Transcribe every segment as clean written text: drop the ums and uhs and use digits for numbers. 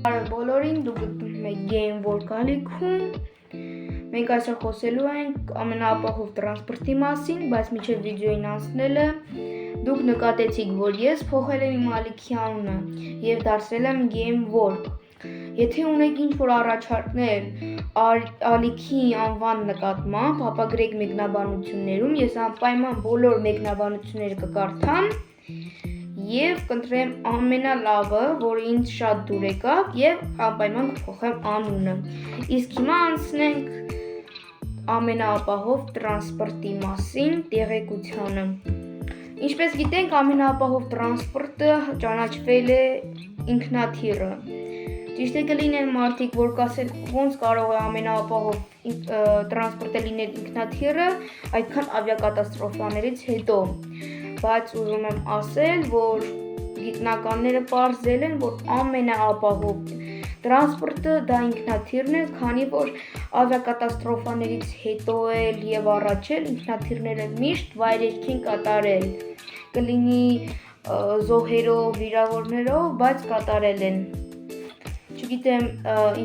Բարև բոլորին, դուք գտնում եք Game Work ալիքում։ Մենք այսօր խոսելու ենք ամենաապահով տրանսպորտի մասին, բայց մինչև վիդեոին անցնելը դուք նկատեցիք, որ ես փոխել եմ իմ ալիքի անունը եւ դարձրել եմ Game Work։ Եթե ունեք ինչ-որ առաջարկներ ալիքի անվան նկատմամբ, ապա գրեք մեկնաբանություններում, ես անպայման բոլոր մեկնաբանությունները կկարդամ և կընտրեմ ամենալավը, որը ինձ շատ դուր եկավ և անպայման կփոխեմ անունը։ Իսկ հիմա անցնենք ամենաապահով տրանսպորտի մասին տեղեկությանը։ Ինչպես գիտենք, ամենաապահով տրանսպորտը ճանաչվել է ինքնաթիռը։ Ճիշտ է կլինեն մարդիկ, որ կասեն ոնց կարող է ամենաապահով տրանսպորտը լինել ինքնաթիռը, այդքան ավիակատաստրոֆաներից հետո։ Բայց ուզում եմ ասել, որ գիտնականները պարզել են, որ ամենաապահով տրանսպորտը դա ինքնաթիռն է, քանի որ ավիակատաստրոֆաներից հետո էլ եւ առաջ էլ ինքնաթիռները միշտ վայրէջք են կատարել։ Կլինի զոհերով, վիրավորներով, բայց կատարել են։ Չգիտեմ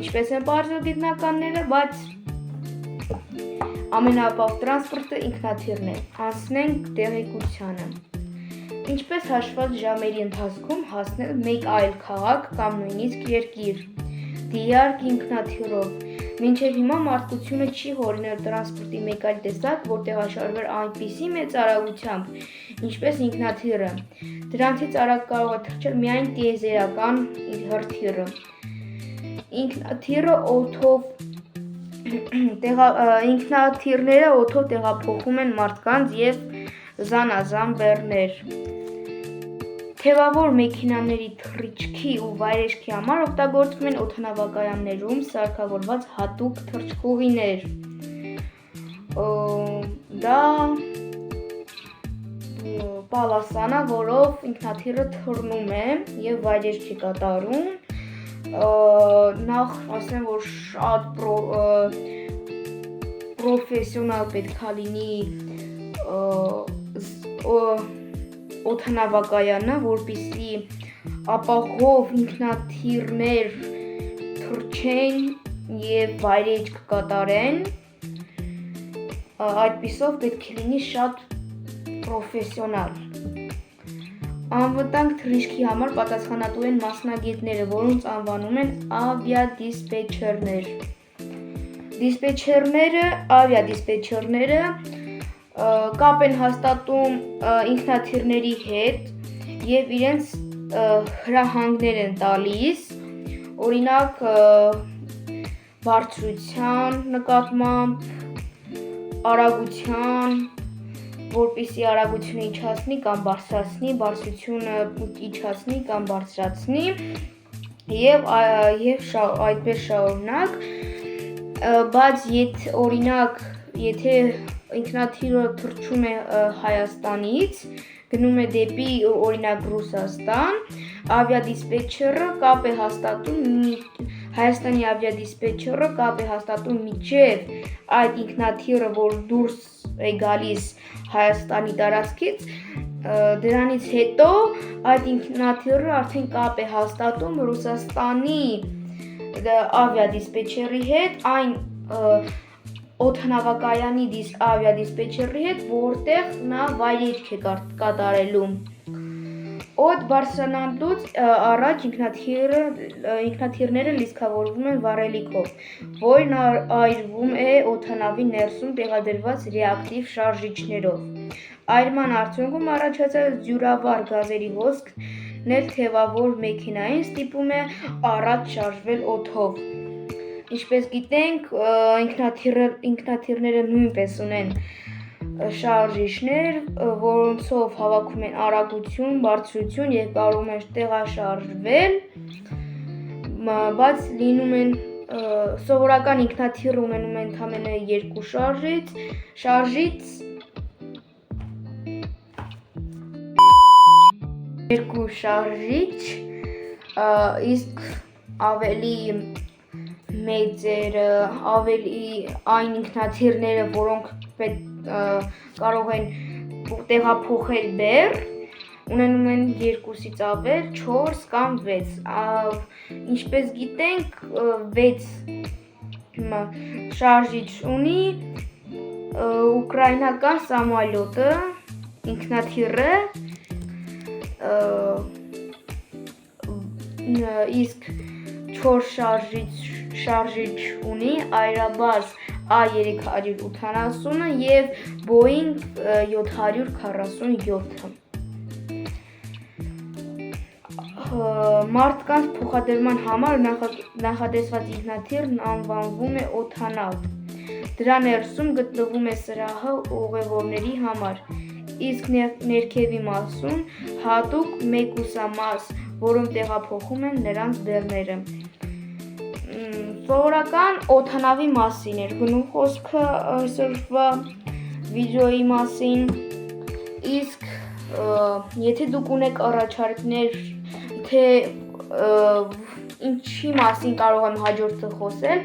ինչպես են պարզել գիտնականները, բայց ամենաապահով տրանսպորտը ինքնաթիռն է։ Անցնենք տեղեկությանը։ Ինչպես հաշված ժամերի ընթացքում հասնել մեկ այլ քաղաք կամ նույնիսկ երկիր, դիարկ ինքնաթիռով։ Մինչև հիմա մարդկությունը չի հորինել տրանսպորտի մեկ այլ տեսակ, որ տեղաշարժվեր այնպիսի մեծ արագությամբ, ինչպես ինքնաթիռը։ Դրանցից արագ կարող է թռչել միայն տիեզերական հրթիռը։ Ինքնաթիռները օդով տեղափոխում են մարդկանց և զանազան բեռներ։ Թևավոր մեքենաների թռիչքի ու վայրէջքի համար օգտագործվում են օդանավակայաններում սարքավորված հատուկ թռչքուղիներ։ Դա պալասան է, որով ինքնաթիռը թռնում է և վայրէջք է կատարում։ Նախ ասեմ, որ շատ պրոֆեսիոնալ պետք է լինի օդանավակայանը, որպեսզի ապահով ինքնաթիռներ թռչեն և վայրէջք կատարեն, այդպիսով պետք է լինի շատ պրոֆեսիոնալ։ Անվտանգ թռիչքի համար պատասխանատու են մասնագետները, որոնց անվանում են ավիադիսպետչերներ։ Ավիադիսպետչերները կապ են հաստատում ինքնաթիռների հետ և իրենց հրահանգներ են տալիս, օրինակ բարձրության նկատմամբ, արագության, որպեսզի արագությունը իջացնի կամ բարձրացնի, բարձրությունը իջացնի կամ բարձրացնի և այդպես շարունակ, բայց օրինակ, եթե ինքնաթիռը թռչում է Հայաստանից, գնում է դեպի օրինակ Ռուսաստան, Հայաստանի ավիադիսպետչերը կապ է հաստատում մինչև այդ ինքնաթիռը, որ դուրս է գալիս Հայաստանի տարածքից, դրանից հետո այդ ինքնաթիռը արդեն կապ է հաստատում Ռուսաստանի ավիադիսպետչերի հետ, այն օդանավակայանի ավիադիսպետչերի հետ, որտեղ նա վայրէջք է կատարելու։ Օդ բարձրանալուց առաջ ինքնաթիռները լիցքավորվում են վառելիքով, որն այրվում է օդանավի ներսում տեղադրված ռեակտիվ շարժիչներով։ Այրման արդյունքում առաջացած ձյուրավառ գազերի հոսքն էլ թևավոր մեքենային ստիպում է առաջ շարժվել օդով։ Ինչպես գիտենք, ինքնաթիռները նույնպես ունեն շարժիչներ, որոնցով հավաքում են արագություն, բարձրություն և կարող են տեղաշարժվել, բայց լինում են սովորական ինքնաթիռը ունենում է ընդամենը 2 շարժիչ, իսկ ավելի մեծերը, այն ինքնաթիռները, որոնք կարող են տեղափոխել բեռ, ունենում են 2-ից ավել, 4 կամ 6։ Ինչպես գիտենք, 6 շարժիչ ունի ուկրաինական սամոլյոտը, ինքնաթիռը, իսկ 4 շարժիչ ունի Airbus A380-ը և Boeing 747-ը։ Մարդկանց փոխադրման համար նախատեսված ինքնաթիռն անվանվում է օդանավ։ Դրա ներսում գտնվում է սրահը ուղևորների համար, իսկ ներքևի մասում հատուկ մեկուսամաս, որում տեղափոխում են նրանց բեռները։ Սովորական օդանավի մասին էր գնում խոսքը այսօրվա վիդեոյի մասին, իսկ եթե դուք ունեք առաջարկներ, թե ինչի մասին կարող եմ հաջորդը խոսել,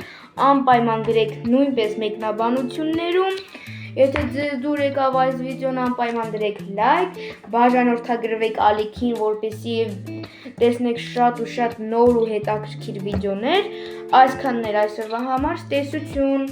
անպայման գրեք նույնպես մեկնաբանություններում։ Եթե դուր եկավ այս վիդեոն, անպայման դրեք լայք, բաժանորդագրվեք ալիքին, որպեսզի տեսնեք շատ ու շատ նոր ու հետաքրքիր վիդեոներ։ Այսքանն էր այսօրվա համար, տեսություն։